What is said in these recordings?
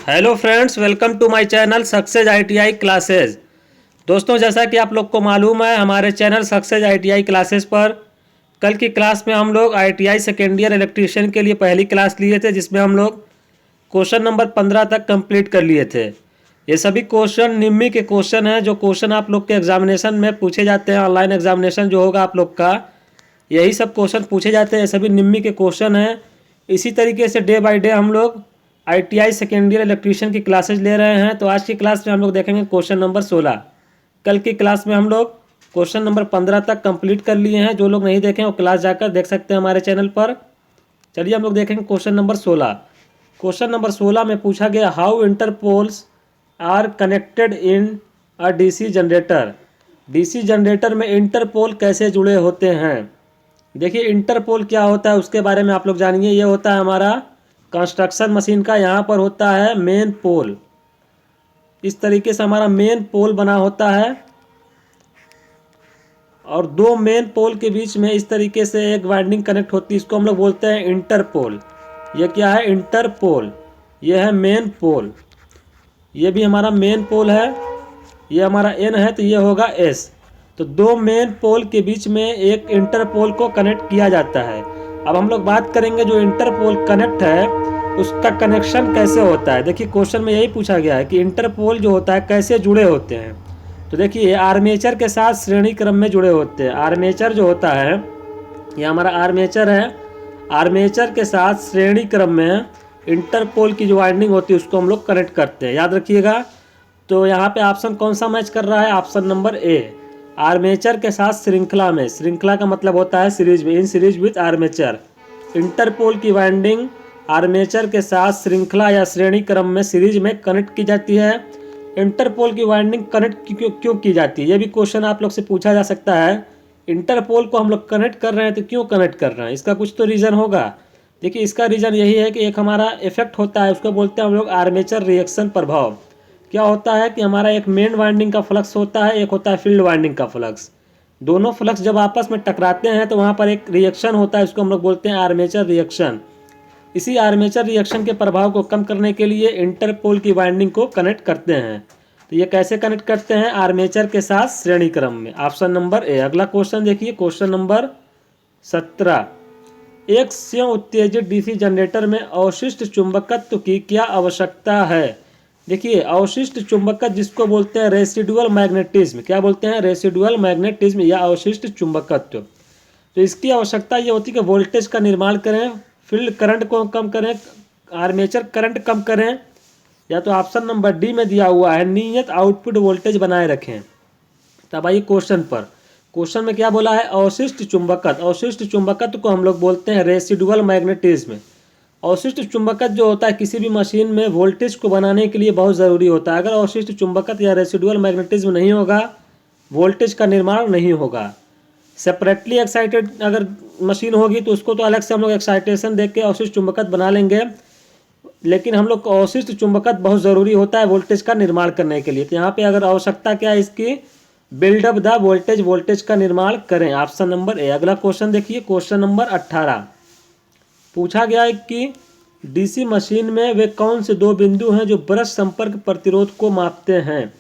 Hello friends, welcome to my channel success ITI classes. दोस्तों, जैसा कि आप लोग को मालूम है, हमारे चैनल सक्सेस आईटीआई क्लासेस पर कल की क्लास में हम लोग आईटीआई सेकेंड ईयर इलेक्ट्रीशियन के लिए पहली क्लास लिए थे, जिसमें हम लोग क्वेश्चन नंबर 15 तक कंप्लीट कर लिए थे। ये सभी क्वेश्चन निम्मी के क्वेश्चन हैं, जो क्वेश्चन आप लोग के एग्जामिनेशन में पूछे जाते हैं। ऑनलाइन एग्जामिनेशन जो होगा आप लोग का, यही सब क्वेश्चन पूछे जाते हैं। सभी निम्मी के क्वेश्चन हैं। इसी तरीके से डे बाय डे हम लोग आईटीआई सेकेंड ईयर इलेक्ट्रीशियन की क्लासेस ले रहे हैं। तो आज की क्लास में हम लोग देखेंगे क्वेश्चन नंबर 16। कल की क्लास में हम लोग क्वेश्चन नंबर 15 तक कंप्लीट कर लिए हैं। जो लोग नहीं देखें वो क्लास जाकर देख सकते हैं हमारे चैनल पर। चलिए हम लोग देखेंगे क्वेश्चन नंबर 16। क्वेश्चन नंबर 16 में पूछा गया, how interpoles are connected in a DC generator. DC generator में इंटरपोल कैसे जुड़े होते हैं। देखिए, इंटरपोल क्या होता है उसके बारे में आप लोग जानिए। ये होता है हमारा कंस्ट्रक्शन मशीन का, यहाँ पर होता है मेन पोल। इस तरीके से हमारा मेन पोल बना होता है और दो मेन पोल के बीच में इस तरीके से एक वाइंडिंग कनेक्ट होती है। इसको हम लोग बोलते हैं इंटरपोल। ये क्या है? इंटरपोल। ये है मेन पोल। ये भी हमारा मेन पोल है। ये हमारा एन है तो ये होगा एस। तो दो मेन पोल के बीच में एक इंटरपोल को कनेक्ट किया जाता है। अब हम लोग बात करेंगे जो इंटरपोल कनेक्ट है उसका कनेक्शन कैसे होता है। देखिए, क्वेश्चन में यही पूछा गया है कि इंटरपोल जो होता है कैसे जुड़े होते हैं। तो देखिए, आर्मेचर के साथ श्रेणी क्रम में जुड़े होते हैं। आर्मेचर जो होता है, ये हमारा आर्मेचर है। आर्मेचर के साथ श्रेणी क्रम में इंटरपोल की जो वाइंडिंग होती है उसको हम लोग कनेक्ट करते हैं, याद रखिएगा। तो यहाँ पे ऑप्शन कौन सा मैच कर रहा है? ऑप्शन नंबर ए, आर्मेचर के साथ श्रृंखला में। श्रृंखला का मतलब होता है सीरीज में, in series with armature. Interpole की वाइंडिंग आर्मेचर के साथ श्रृंखला या श्रेणी क्रम में सीरीज में कनेक्ट की जाती है। इंटरपोल की वाइंडिंग कनेक्ट क्यों की जाती है, ये भी क्वेश्चन आप लोग से पूछा जा सकता है। इंटरपोल को हम लोग कनेक्ट कर रहे हैं तो क्यों कनेक्ट कर रहे हैं, इसका कुछ तो रीज़न होगा। देखिए, इसका रीज़न यही है कि एक हमारा इफेक्ट होता है, उसको बोलते हैं हम लोग आर्मेचर रिएक्शन प्रभाव। क्या होता है कि हमारा एक मेन वाइंडिंग का फ्लक्स होता है, एक होता है फील्ड वाइंडिंग का फ्लक्स। दोनों फ्लक्स जब आपस में टकराते हैं तो वहाँ पर एक रिएक्शन होता है, उसको हम लोग बोलते हैं आर्मेचर रिएक्शन। इसी आर्मेचर रिएक्शन के प्रभाव को कम करने के लिए इंटरपोल की वाइंडिंग को कनेक्ट करते हैं। तो ये कैसे कनेक्ट करते हैं? आर्मेचर के साथ श्रेणी क्रम में। Option number A. अगला क्वेश्चन देखिए, क्वेश्चन नंबर 17। एक स्वयं उत्तेजित डीसी जनरेटर में अवशिष्ट चुंबकत्व की क्या आवश्यकता है। देखिए, अवशिष्ट चुंबकत्व जिसको बोलते हैं रेसिडुअल मैग्नेटिज्म। क्या बोलते हैं? रेसिडुअल मैग्नेटिज्म या अवशिष्ट चुंबकत्व। तो इसकी आवश्यकता ये होती है कि वोल्टेज का निर्माण करें, फील्ड करंट को कम करें, आर्मेचर करंट कम करें, या तो ऑप्शन नंबर डी में दिया हुआ है नियत आउटपुट वोल्टेज बनाए रखें। तब आइए क्वेश्चन पर। क्वेश्चन में क्या बोला है? अवशिष्ट चुंबकत्व। अवशिष्ट चुंबकत्व को हम लोग बोलते हैं रेसिडुअल मैग्नेटिज्म। अवशिष्ट चुंबकत्व जो होता है किसी भी मशीन में वोल्टेज को बनाने के लिए बहुत ज़रूरी होता है। अगर अवशिष्ट चुंबकत्व या रेसिडुअल मैग्नेटिज्म नहीं होगा, वोल्टेज का निर्माण नहीं होगा। सेपरेटली एक्साइटेड अगर मशीन होगी तो उसको तो अलग से हम लोग एक्साइटेशन देख के अवशिष्ट चुंबकत्व बना लेंगे, लेकिन हम लोग को अवशिष्ट चुंबकत्व बहुत ज़रूरी होता है वोल्टेज का निर्माण करने के लिए। तो यहाँ पे अगर आवश्यकता क्या है इसकी? बिल्डअप द वोल्टेज, वोल्टेज का निर्माण करें। Option number A. अगला क्वेश्चन देखिए, क्वेश्चन नंबर 18। पूछा गया है कि डीसी मशीन में वे कौन से दो बिंदु हैं जो ब्रश संपर्क प्रतिरोध को मापते हैं।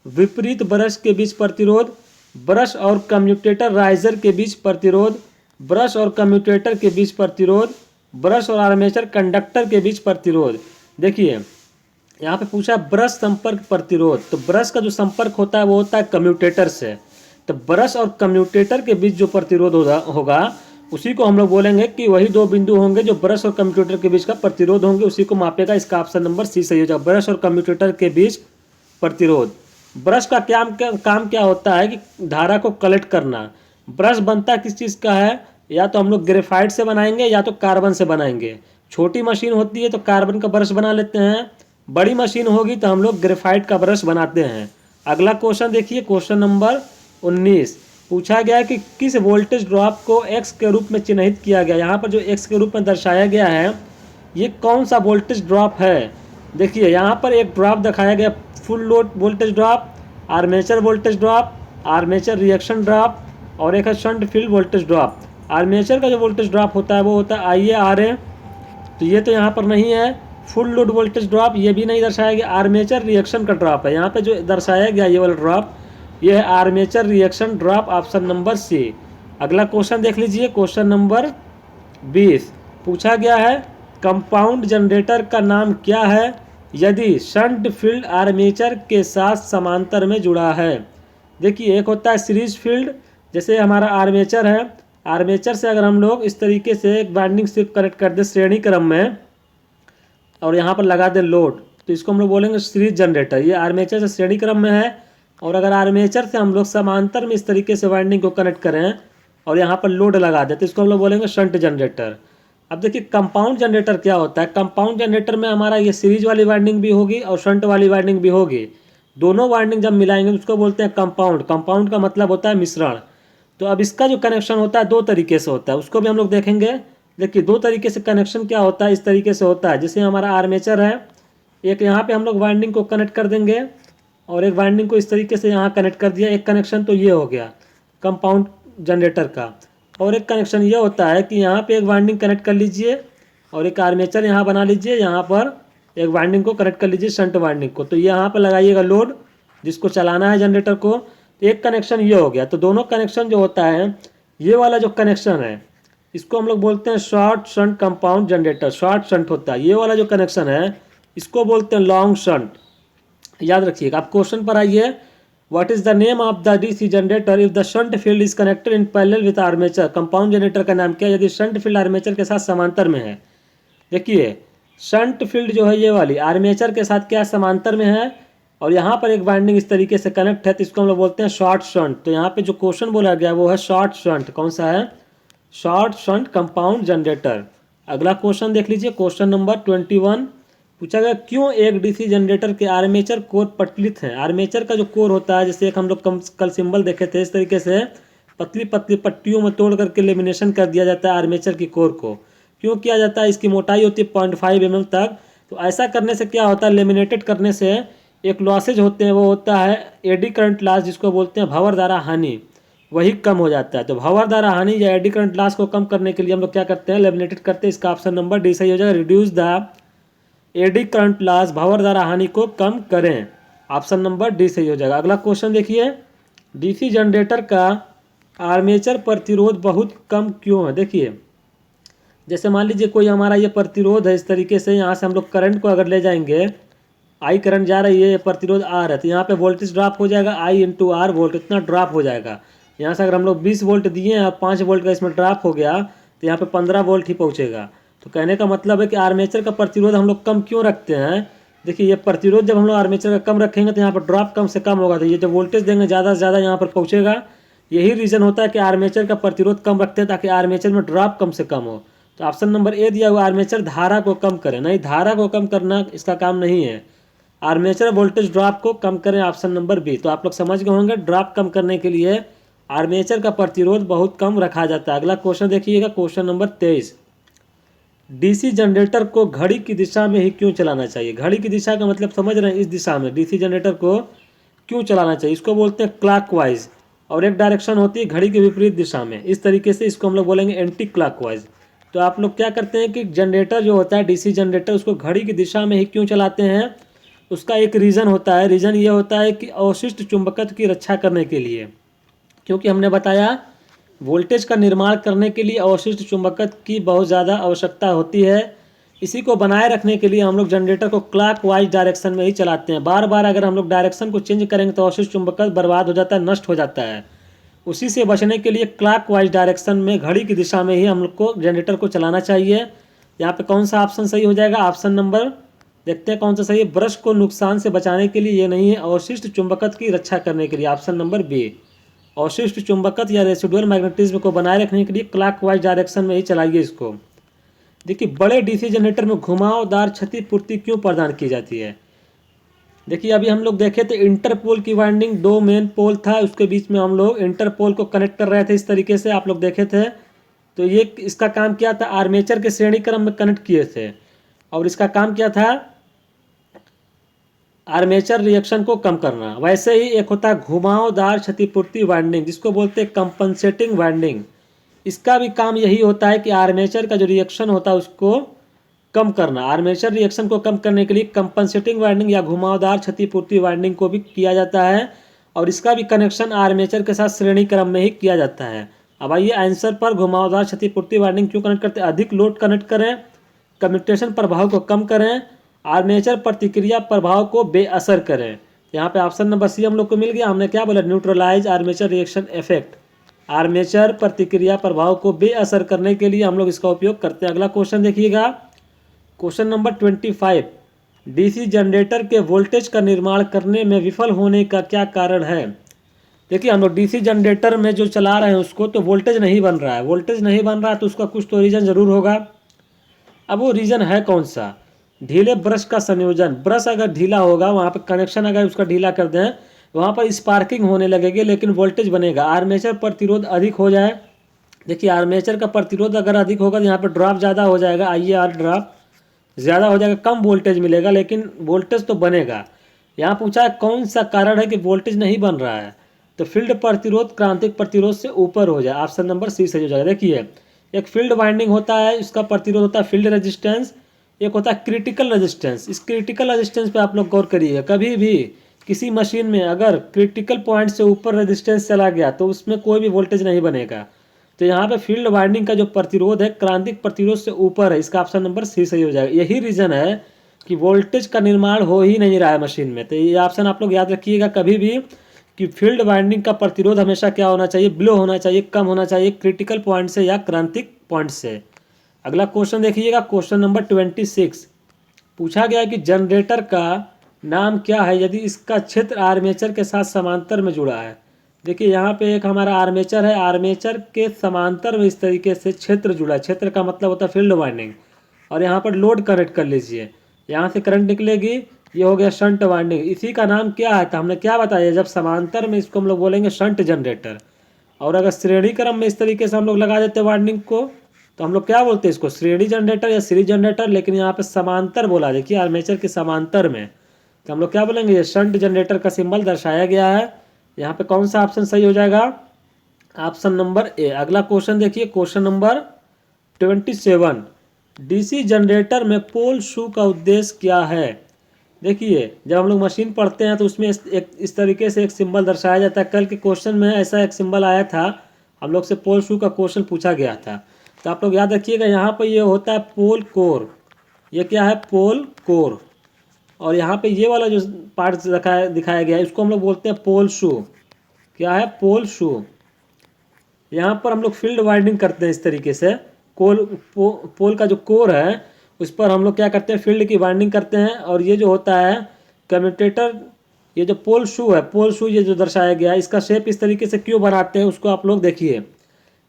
विपरीत ब्रश के बीच प्रतिरोध, ब्रश और कम्यूटेटर राइजर के बीच प्रतिरोध, ब्रश और कम्यूटेटर के बीच प्रतिरोध, ब्रश और आर्मेचर कंडक्टर के बीच प्रतिरोध। देखिए, यहाँ पे पूछा ब्रश संपर्क प्रतिरोध। तो ब्रश का जो संपर्क होता है वो होता है कम्यूटेटर से। तो ब्रश और कम्यूटेटर के बीच जो प्रतिरोध होगा उसी को हम लोग बोलेंगे कि वही दो बिंदु होंगे जो ब्रश और कम्यूटेटर के बीच का प्रतिरोध होंगे, उसी को मापेगा। इसका ऑप्शन नंबर सी सही हो जाएगा, ब्रश और कम्यूटेटर के बीच प्रतिरोध। ब्रश का काम क्या होता है कि धारा को कलेक्ट करना। ब्रश बनता किस चीज़ का है? या तो हम लोग ग्रेफाइट से बनाएंगे या तो कार्बन से बनाएंगे। छोटी मशीन होती है तो कार्बन का ब्रश बना लेते हैं, बड़ी मशीन होगी तो हम लोग ग्रेफाइट का ब्रश बनाते हैं। अगला क्वेश्चन देखिए, क्वेश्चन नंबर 19। पूछा गया है कि किस वोल्टेज ड्रॉप को एक्स के रूप में चिन्हित किया गया। यहाँ पर जो एक्स के रूप में दर्शाया गया है ये कौन सा वोल्टेज ड्रॉप है। देखिए, यहाँ पर एक ड्रॉप दिखाया गया, full load voltage drop, armature voltage drop, armature reaction drop, और एक है shunt field voltage drop. Armature का जो वोल्टेज ड्रॉप होता है वो होता है IA RA। तो ये तो यहाँ पर नहीं है। फुल लोड वोल्टेज ड्रॉप ये भी नहीं दर्शाया गया, आर्मेचर रिएक्शन का ड्रॉप है। यहाँ पे जो दर्शाया गया ये वाला ड्रॉप, ये है armature reaction drop, option number C. अगला क्वेश्चन देख लीजिए, क्वेश्चन नंबर 20 पूछा गया है कंपाउंड जनरेटर का नाम क्या है यदि शंट फील्ड आर्मेचर के साथ समांतर में जुड़ा है। देखिए एक होता है सीरीज फील्ड, जैसे हमारा आर्मेचर है, आर्मेचर से अगर हम लोग इस तरीके से एक वाइंडिंग स्ट्रिप कनेक्ट कर दे श्रेणी क्रम में और यहाँ पर लगा दे लोड, तो इसको हम लोग बोलेंगे सीरीज जनरेटर। ये आर्मेचर से श्रेणी क्रम में है, और अगर आर्मेचर से हम लोग समांतर में इस तरीके से वाइंडिंग को कनेक्ट करें और यहाँ पर लोड लगा दे तो इसको हम लोग बोलेंगे शंट जनरेटर। अब देखिए कंपाउंड जनरेटर क्या होता है, कंपाउंड जनरेटर में हमारा ये सीरीज वाली वाइंडिंग भी होगी और शंट वाली वाइंडिंग भी होगी, दोनों वाइंडिंग जब मिलाएंगे तो उसको बोलते हैं कंपाउंड। कंपाउंड का मतलब होता है मिश्रण। तो अब इसका जो कनेक्शन होता है दो तरीके से होता है, उसको भी हम लोग देखेंगे। देखिए दो तरीके से कनेक्शन क्या होता है, इस तरीके से होता है, जैसे हमारा आर्मेचर है, एक यहाँ पे हम लोग वाइंडिंग को कनेक्ट कर देंगे और एक वाइंडिंग को इस तरीके से यहाँ कनेक्ट कर दिया, एक कनेक्शन तो ये हो गया कंपाउंड जनरेटर का। और एक कनेक्शन ये होता है कि यहाँ पे एक वाइंडिंग कनेक्ट कर लीजिए और एक आर्मेचर यहाँ बना लीजिए, यहाँ पर एक वाइंडिंग को कनेक्ट कर लीजिए शंट वाइंडिंग को, तो यहाँ पर लगाइएगा लोड जिसको चलाना है जनरेटर को। एक कनेक्शन ये हो गया। तो दोनों कनेक्शन जो होता है, ये वाला जो कनेक्शन है इसको हम लोग बोलते हैं short shunt compound generator, short shunt होता है। ये वाला जो कनेक्शन है इसको बोलते हैं लॉन्ग शंट, याद रखिएगा। आप क्वेश्चन पर आइए, what is the name of the DC generator if the shunt field is connected in parallel with armature. Compound generator का नाम क्या है यदि शंट फील्ड आर्मेचर के साथ समांतर में है। देखिए शंट फील्ड जो है ये वाली आर्मेचर के साथ क्या समांतर में है, और यहाँ पर एक वाइंडिंग इस तरीके से कनेक्ट है, तो इसको हम लोग बोलते हैं शॉर्ट शंट। तो यहाँ पे जो क्वेश्चन बोला गया वो है शॉर्ट शंट। कौन सा है, शॉर्ट शंट कंपाउंड जनरेटर। अगला क्वेश्चन देख लीजिए, क्वेश्चन नंबर 21 पूछा गया क्यों एक डीसी जनरेटर के आर्मेचर कोर पतलित है। आर्मेचर का जो कोर होता है, जैसे एक हम लोग कल सिंबल देखे थे, इस तरीके से पतली पतली पट्टियों में तोड़ करके लेमिनेशन कर दिया जाता है आर्मेचर की कोर को। क्यों किया जाता है, इसकी मोटाई होती है 0.5 mm तक। तो ऐसा करने से क्या होता है, लेमिनेटेड करने से एक लॉसेज होते हैं, वो होता है एडी करंट लॉस, जिसको बोलते हैं भंवर द्वारा हानि, वही कम हो जाता है। तो भंवर द्वारा हानि या एडी करंट लॉस को कम करने के लिए हम लोग क्या करते हैं, लेमिनेटेड करते हैं। इसका ऑप्शन नंबर डी सही हो जाएगा, reduce the eddy current loss, भंवर द्वारा हानि को कम करें। ऑप्शन नंबर डी सही हो जाएगा। अगला क्वेश्चन देखिए, डीसी जनरेटर का आर्मेचर प्रतिरोध बहुत कम क्यों है। देखिए जैसे मान लीजिए कोई हमारा ये प्रतिरोध है, इस तरीके से यहाँ से हम लोग करंट को अगर ले जाएंगे, आई करंट जा रही है, ये प्रतिरोध आर है, तो यहाँ पे वोल्टेज ड्रॉप हो जाएगा आई इंटू आर, वोल्ट इतना ड्रॉप हो जाएगा। यहाँ से अगर हम लोग 20 वोल्ट दिए हैं और 5 वोल्ट का इसमें ड्रॉप हो गया तो यहाँ पे 15 वोल्ट ही पहुँचेगा। तो कहने का मतलब है कि आर्मेचर का प्रतिरोध हम लोग कम क्यों रखते हैं। देखिए ये प्रतिरोध जब हम लोग आर्मेचर का कम रखेंगे तो यहाँ पर ड्रॉप कम से कम होगा, तो ये जो वोल्टेज देंगे ज़्यादा से ज़्यादा यहाँ पर पहुँचेगा। यही रीज़न होता है कि आर्मेचर का प्रतिरोध कम रखते हैं ताकि आर्मेचर में ड्रॉप कम से कम हो। तो ऑप्शन नंबर ए दिया हुआ आर्मेचर धारा को कम करें, नहीं धारा को कम करना इसका काम नहीं है, आर्मेचर वोल्टेज ड्रॉप को कम करें, ऑप्शन नंबर बी। तो आप लोग समझ गए होंगे, ड्रॉप कम करने के लिए आर्मेचर का प्रतिरोध बहुत कम रखा जाता है। अगला क्वेश्चन देखिएगा, क्वेश्चन नंबर 23, डीसी जनरेटर को घड़ी की दिशा में ही क्यों चलाना चाहिए। घड़ी की दिशा का मतलब समझ रहे हैं, इस दिशा में डीसी जनरेटर को क्यों चलाना चाहिए, इसको बोलते हैं क्लॉकवाइज, और एक डायरेक्शन होती है घड़ी के विपरीत दिशा में, इस तरीके से इसको हम लोग बोलेंगे एंटी क्लॉकवाइज। तो आप लोग क्या करते हैं कि जनरेटर जो होता है डीसी जनरेटर, उसको घड़ी की दिशा में ही क्यों चलाते हैं, उसका एक रीज़न होता है। रीज़न ये होता है कि अवशिष्ट चुंबकत्व की रक्षा करने के लिए, क्योंकि हमने बताया वोल्टेज का निर्माण करने के लिए अवशिष्ट चुंबकत्व की बहुत ज़्यादा आवश्यकता होती है। इसी को बनाए रखने के लिए हम लोग जनरेटर को क्लॉकवाइज डायरेक्शन में ही चलाते हैं। बार बार अगर हम लोग डायरेक्शन को चेंज करेंगे तो अवशिष्ट चुंबकत्व बर्बाद हो जाता है, नष्ट हो जाता है। उसी से बचने के लिए क्लॉकवाइज डायरेक्शन में घड़ी की दिशा में ही हम लोग को जनरेटर को चलाना चाहिए। यहाँ पे कौन सा ऑप्शन सही हो जाएगा, ऑप्शन नंबर देखते हैं कौन सा सही है, ब्रश को नुकसान से बचाने के लिए ये नहीं है, अवशिष्ट चुंबकत्व की रक्षा करने के लिए, ऑप्शन नंबर बी। अवशिष्ट चुंबकत्व या रेसिडुअल मैग्नेटिज्म को बनाए रखने के लिए क्लॉकवाइज डायरेक्शन में ही चलाइए इसको। देखिए बड़े डीसी जनरेटर में घुमावदार क्षतिपूर्ति क्यों प्रदान की जाती है। देखिए अभी हम लोग देखे थे इंटरपोल की वाइंडिंग, दो मेन पोल था, उसके बीच में हम लोग इंटरपोल को कनेक्ट कर रहे थे, इस तरीके से आप लोग देखे थे। तो ये इसका काम क्या था, आर्मेचर के श्रेणी क्रम में कनेक्ट किए थे, और इसका काम क्या था, आर्मेचर रिएक्शन को कम करना। वैसे ही एक होता है घुमावदार क्षतिपूर्ति वाइंडिंग, जिसको बोलते हैं कंपनसेटिंग वाइंडिंग। इसका भी काम यही होता है कि आर्मेचर का जो रिएक्शन होता है उसको कम करना, आर्मेचर रिएक्शन को कम करने के लिए कंपनसेटिंग वाइंडिंग या घुमावदार क्षतिपूर्ति वाइंडिंग को भी किया जाता है और इसका भी कनेक्शन आर्मेचर के साथ श्रेणी क्रम में ही किया जाता है। अब आइए आंसर पर, घुमावदार क्षतिपूर्ति वाइंडिंग क्यों कनेक्ट करते हैं? अधिक लोड कनेक्ट करें, कम्यूटेशन प्रभाव को कम करें, आर्मेचर प्रतिक्रिया प्रभाव को बेअसर करें। यहाँ पे ऑप्शन नंबर सी हम लोग को मिल गया। हमने क्या बोला? Neutralise armature reaction effect, armature प्रतिक्रिया प्रभाव को बेअसर करने के लिए हम लोग इसका उपयोग करते हैं। अगला क्वेश्चन देखिएगा, क्वेश्चन नंबर 25, डीसी जनरेटर के वोल्टेज का निर्माण करने में विफल होने का क्या कारण है? देखिए, हम लोग डीसी जनरेटर में जो चला रहे हैं उसको, तो वोल्टेज नहीं बन रहा है। वोल्टेज नहीं बन रहा है तो उसका कुछ तो रीज़न ज़रूर होगा। अब वो रीज़न है कौन सा? ढीले ब्रश का संयोजन। ब्रश अगर ढीला होगा, वहाँ पर कनेक्शन अगर उसका ढीला कर दें, वहाँ पर स्पार्किंग होने लगेगी लेकिन वोल्टेज बनेगा। आर्मेचर प्रतिरोध अधिक हो जाए, देखिए आर्मेचर का प्रतिरोध अगर अधिक होगा तो यहाँ पर ड्रॉप ज़्यादा हो जाएगा, IAR ड्रॉप ज़्यादा हो जाएगा, कम वोल्टेज मिलेगा लेकिन वोल्टेज तो बनेगा। यहाँ पूछा है कौन सा कारण है कि वोल्टेज नहीं बन रहा है, तो फील्ड प्रतिरोध क्रांतिक प्रतिरोध से ऊपर हो जाए। ऑप्शन नंबर सी सही हो जाएगा। देखिए, एक फील्ड वाइंडिंग होता है, इसका प्रतिरोध होता है फील्ड रेजिस्टेंस, एक होता है क्रिटिकल रेजिस्टेंस। इस क्रिटिकल रेजिस्टेंस पे आप लोग गौर करिए, कभी भी किसी मशीन में अगर क्रिटिकल पॉइंट से ऊपर रेजिस्टेंस चला गया तो उसमें कोई भी वोल्टेज नहीं बनेगा। तो यहाँ पे फील्ड वाइंडिंग का जो प्रतिरोध है क्रांतिक प्रतिरोध से ऊपर है, इसका ऑप्शन नंबर सी सही हो जाएगा। यही रीज़न है कि वोल्टेज का निर्माण हो ही नहीं रहा है मशीन में। तो ये ऑप्शन आप लोग याद रखिएगा कभी भी कि फील्ड वाइंडिंग का प्रतिरोध हमेशा क्या होना चाहिए? बिलो होना चाहिए, कम होना चाहिए क्रिटिकल पॉइंट से या क्रांतिक पॉइंट से। अगला क्वेश्चन देखिएगा, क्वेश्चन नंबर 26, पूछा गया है कि जनरेटर का नाम क्या है यदि इसका क्षेत्र आर्मेचर के साथ समांतर में जुड़ा है। देखिए यहाँ पे एक हमारा आर्मेचर है, आर्मेचर के समांतर में इस तरीके से क्षेत्र जुड़ा है। क्षेत्र का मतलब होता है फील्ड वाइंडिंग, और यहाँ पर लोड कनेक्ट कर लीजिए, यहाँ से करंट निकलेगी, ये हो गया शंट वाइंडिंग। इसी का नाम क्या है? तो हमने क्या बताया, जब समांतर में इसको हम लोग बोलेंगे शंट जनरेटर, और अगर श्रेणी क्रम में इस तरीके से हम लोग लगा देते वाइंडिंग को तो हम लोग क्या बोलते हैं? इसको श्रेणी जनरेटर या सीरीज जनरेटर, लेकिन यहाँ पे समांतर बोला, देखिए आर्मेचर के समांतर में, तो हम लोग क्या बोलेंगे? ये शंट जनरेटर का सिंबल दर्शाया गया है। यहाँ पे कौन सा ऑप्शन सही हो जाएगा? Option number A. अगला क्वेश्चन देखिए, क्वेश्चन नंबर 27, डीसी जनरेटर में पोल शू का उद्देश्य क्या है? देखिए, जब हम लोग मशीन पढ़ते हैं तो उसमें इस तरीके से एक सिंबल दर्शाया जाता है। कल के क्वेश्चन में ऐसा एक सिंबल आया था, हम लोग से पोल शू का क्वेश्चन पूछा गया था, तो आप लोग याद रखिएगा यहाँ पर ये होता है पोल कोर। ये क्या है? पोल कोर। और यहाँ पे ये वाला जो पार्ट दिखाया गया है इसको हम लोग बोलते हैं पोल शू। क्या है? पोल शू। यहाँ पर हम लोग फील्ड वाइंडिंग करते हैं इस तरीके से, पोल का जो कोर है उस पर हम लोग क्या करते हैं? फील्ड की वाइंडिंग करते हैं। और ये जो होता है कम्यूटेटर, ये जो पोल शू है, पोल शू ये जो दर्शाया गया है, इसका शेप इस तरीके से क्यों बनाते हैं उसको आप लोग देखिए।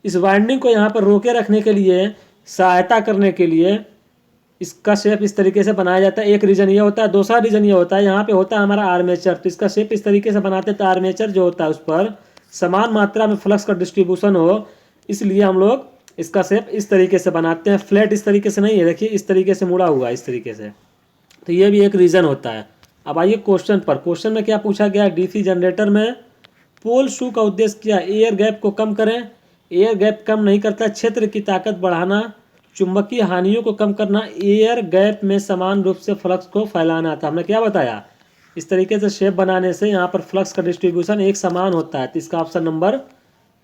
इस वाइंडिंग को यहाँ पर रोके रखने के लिए, सहायता करने के लिए इसका शेप इस तरीके से बनाया जाता है। एक रीजन ये होता है। दूसरा रीजन ये होता है, यहाँ पे होता है हमारा आर्मेचर, तो इसका शेप इस तरीके से बनाते हैं तो आर्मेचर जो होता है उस पर समान मात्रा में फ्लक्स का डिस्ट्रीब्यूशन हो, इसलिए हम लोग इसका शेप इस तरीके से बनाते हैं। फ्लैट इस तरीके से नहीं है, देखिए इस तरीके से मुड़ा हुआ है इस तरीके से, तो ये भी एक रीज़न होता है। अब आइए क्वेश्चन पर। क्वेश्चन में क्या पूछा गया? डीसी जनरेटर में पोल शू का उद्देश्य क्या? एयर गैप को कम करें। एयर गैप कम नहीं करता, क्षेत्र की ताकत बढ़ाना, चुंबकीय हानियों को कम करना, एयर गैप में समान रूप से फ्लक्स को फैलाना था। हमने क्या बताया? इस तरीके से शेप बनाने से यहाँ पर फ्लक्स का डिस्ट्रीब्यूशन एक समान होता है, तो इसका ऑप्शन नंबर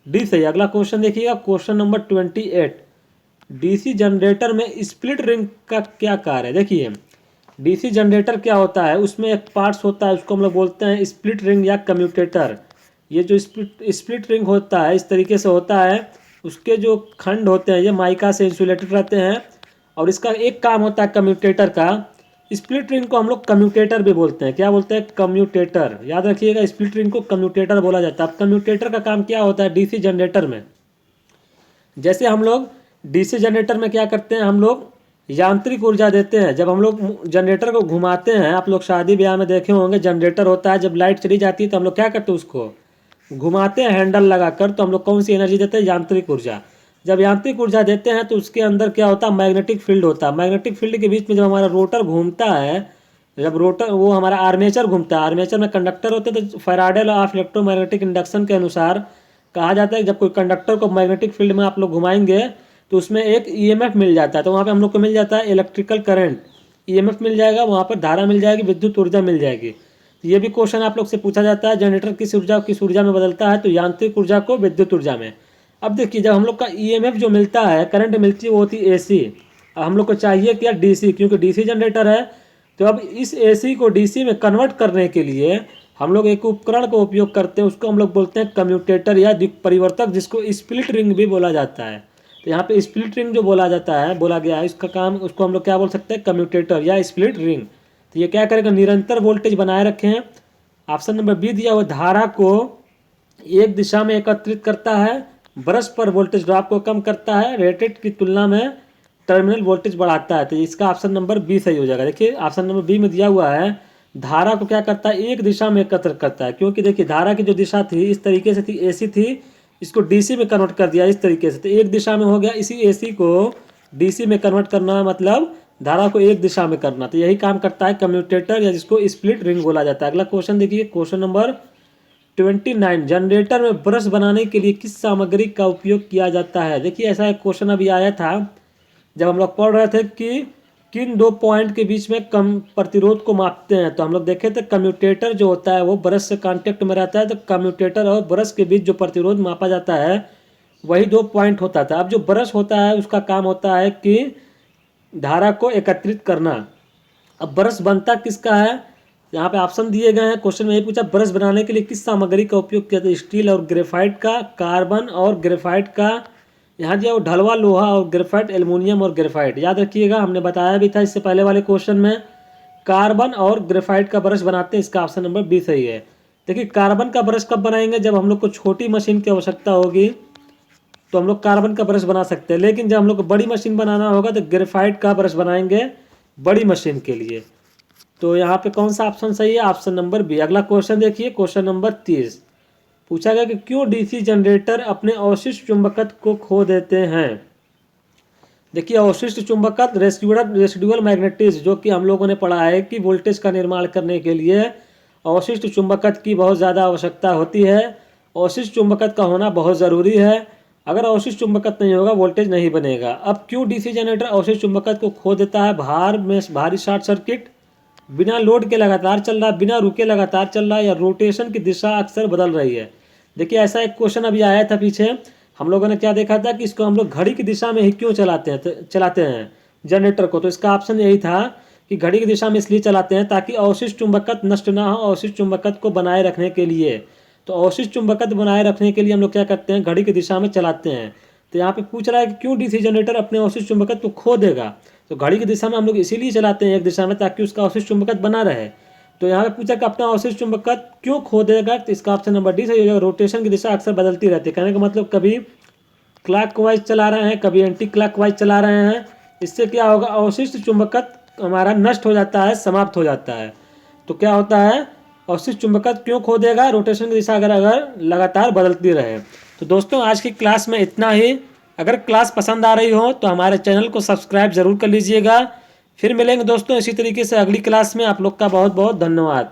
डी सही। अगला क्वेश्चन देखिएगा, क्वेश्चन नंबर 28, डीसी जनरेटर में स्प्लिट रिंग का क्या कार्य है? देखिए, डीसी जनरेटर क्या होता है, उसमें एक पार्ट्स होता है, उसको हम लोग बोलते हैं स्प्लिट रिंग या कम्यूटेटर। ये जो स्प्लिट रिंग होता है इस तरीके से होता है, उसके जो खंड होते हैं ये माइका से इंसुलेटेड रहते हैं, और इसका एक काम होता है कम्यूटेटर का। स्प्लिट रिंग को हम लोग कम्यूटेटर भी बोलते हैं। क्या बोलते हैं? कम्यूटेटर। याद रखिएगा, स्प्लिट रिंग को कम्यूटेटर बोला जाता है। अब कम्यूटेटर का काम क्या होता है डीसी जनरेटर में? जैसे हम लोग डीसी जनरेटर में क्या करते हैं, हम लोग यांत्रिक ऊर्जा देते हैं। जब हम लोग जनरेटर को घुमाते हैं, आप लोग शादी ब्याह में देखे होंगे, जनरेटर होता है, जब लाइट चली जाती है तो हम लोग क्या करते हैं? उसको घुमाते हैं हैंडल लगाकर, तो हम लोग कौन सी एनर्जी देते हैं? यांत्रिक ऊर्जा। जब यांत्रिक ऊर्जा देते हैं तो उसके अंदर क्या होता है? मैग्नेटिक फील्ड होता है। मैग्नेटिक फील्ड के बीच में जब हमारा रोटर घूमता है, जब रोटर वो हमारा आर्मेचर घूमता है, आर्मेचर में कंडक्टर होते हैं, तो Faraday law of electromagnetic induction के अनुसार कहा जाता है कि जब कोई कंडक्टर को मैग्नेटिक फील्ड में आप लोग घुमाएंगे तो उसमें एक ईएमएफ मिल जाता है, तो वहाँ पे हम लोग को मिल जाता है इलेक्ट्रिकल करंट, ईएमएफ मिल जाएगा, वहाँ पर धारा मिल जाएगी, विद्युत ऊर्जा मिल जाएगी। तो ये भी क्वेश्चन आप लोग से पूछा जाता है, जनरेटर किस ऊर्जा में बदलता है, तो यांत्रिक ऊर्जा को विद्युत ऊर्जा में। अब देखिए जब हम लोग का ईएमएफ जो मिलता है, करंट मिलती है, वो होती है एसी। अब हम लोग को चाहिए क्या, डीसी, क्योंकि डीसी जनरेटर है। तो अब इस एसी को डीसी में कन्वर्ट करने के लिए हम लोग एक उपकरण का उपयोग करते हैं, उसको हम लोग बोलते हैं कम्यूटेटर या परिवर्तक, जिसको स्प्लिट रिंग भी बोला जाता है। तो यहाँ पे स्प्लिट रिंग जो बोला गया है, इसका काम, उसको हम लोग क्या बोल सकते हैं, कम्यूटेटर या स्प्लिट रिंग। तो ये क्या करेगा, निरंतर वोल्टेज बनाए रखें। ऑप्शन नंबर बी दिया हुआ, धारा को एक दिशा में एकत्रित करता है, ब्रश पर वोल्टेज ड्रॉप को कम करता है, रेटेड की तुलना में टर्मिनल वोल्टेज बढ़ाता है। तो इसका ऑप्शन नंबर बी सही हो जाएगा। देखिए ऑप्शन नंबर बी में दिया हुआ है, धारा को क्या करता है, एक दिशा में एकत्र करता है। क्योंकि देखिए धारा की जो दिशा थी इस तरीके से थी, एसी थी, इसको डीसी में कन्वर्ट कर दिया इस तरीके से, तो एक दिशा में हो गया। इसी एसी को डीसी में कन्वर्ट करना मतलब धारा को एक दिशा में करना, तो यही काम करता है कम्यूटेटर, या जिसको स्प्लिट रिंग बोला जाता है। अगला क्वेश्चन देखिए, क्वेश्चन नंबर 29, जनरेटर में ब्रश बनाने के लिए किस सामग्री का उपयोग किया जाता है। देखिए ऐसा एक क्वेश्चन अभी आया था जब हम लोग पढ़ रहे थे कि किन दो पॉइंट के बीच में कम प्रतिरोध को मापते हैं, तो हम लोग देखे थे कम्यूटेटर जो होता है वो ब्रश से कांटेक्ट में रहता है, तो कम्यूटेटर और ब्रश के बीच जो प्रतिरोध मापा जाता है वही 2 पॉइंट होता था। अब जो ब्रश होता है उसका काम होता है कि धारा को एकत्रित करना। अब ब्रश बनता किसका है, यहाँ पे ऑप्शन दिए गए हैं। क्वेश्चन में ये पूछा, ब्रश बनाने के लिए किस सामग्री का उपयोग किया था, स्टील और ग्रेफाइट का, कार्बन और ग्रेफाइट का, यहाँ दिया वो ढलवा लोहा और ग्रेफाइट, एल्युमिनियम और ग्रेफाइट। याद रखिएगा, हमने बताया भी था इससे पहले वाले क्वेश्चन में, कार्बन और ग्रेफाइट का ब्रश बनाते हैं। इसका ऑप्शन नंबर बी सही है। देखिए कार्बन का ब्रश कब बनाएंगे, जब हम लोग को छोटी मशीन की आवश्यकता होगी तो हम लोग कार्बन का ब्रश बना सकते हैं, लेकिन जब हम लोग को बड़ी मशीन बनाना होगा तो ग्रेफाइट का ब्रश बनाएंगे बड़ी मशीन के लिए। तो यहाँ पे कौन सा ऑप्शन सही है, ऑप्शन नंबर बी। अगला क्वेश्चन देखिए, क्वेश्चन नंबर 30 पूछा गया कि क्यों डीसी जनरेटर अपने अवशिष्ट चुंबकत्व को खो देते हैं। देखिए अवशिष्ट चुंबकत्व, रेसिडुअल मैग्नेटिज्म, जो कि हम लोगों ने पढ़ा है कि वोल्टेज का निर्माण करने के लिए अवशिष्ट चुंबकत्व की बहुत ज़्यादा आवश्यकता होती है। अवशिष्ट चुंबकत्व का होना बहुत ज़रूरी है, अगर अवशिष्ट चुंबकत्व नहीं होगा वोल्टेज नहीं बनेगा। अब क्यों डीसी जनरेटर अवशिष्ट चुंबकत्व को खो देता है, भारी शॉर्ट सर्किट, बिना लोड के लगातार चल रहा, बिना रुके लगातार चल रहा, या रोटेशन की दिशा अक्सर बदल रही है। देखिए ऐसा एक क्वेश्चन अभी आया था पीछे, हम लोगों ने क्या देखा था कि इसको हम लोग घड़ी की दिशा में ही क्यों चलाते हैं जनरेटर को। तो इसका ऑप्शन यही था कि घड़ी की दिशा में इसलिए चलाते हैं ताकि अवशिष्ट चुंबकत्व नष्ट ना हो, अवशिष्ट चुंबकत्व को बनाए रखने के लिए। तो अवशिष्ट चुंबकत्व बनाए रखने के लिए हम लोग क्या करते हैं, घड़ी की दिशा में चलाते हैं। तो यहाँ पे पूछ रहा है कि क्यों डीसी जनरेटर अपने अवशिष्ट चुंबकत्व को खो देगा। तो घड़ी की दिशा में हम लोग इसीलिए चलाते हैं एक दिशा में, ताकि उसका अवशिष्ट चुंबकत्व बना रहे। तो यहाँ पे पूछा कि अपना अवशिष्ट चुंबकत्व क्यों खो देगा, तो इसका ऑप्शन नंबर डी सही हो जाएगा। रोटेशन की दिशा अक्सर बदलती रहती है, कहने का मतलब कभी क्लॉकवाइज चला रहे हैं, कभी एंटी क्लॉकवाइज चला रहे हैं। इससे क्या होगा, अवशिष्ट चुंबकत्व हमारा नष्ट हो जाता है, समाप्त हो जाता है। तो क्या होता है, अवशिष्ट चुंबकत्व क्यों खो देगा, रोटेशन की दिशा अगर लगातार बदलती रहे। तो दोस्तों आज की क्लास में इतना ही। अगर क्लास पसंद आ रही हो तो हमारे चैनल को सब्सक्राइब ज़रूर कर लीजिएगा। फिर मिलेंगे दोस्तों इसी तरीके से अगली क्लास में। आप लोग का बहुत बहुत धन्यवाद।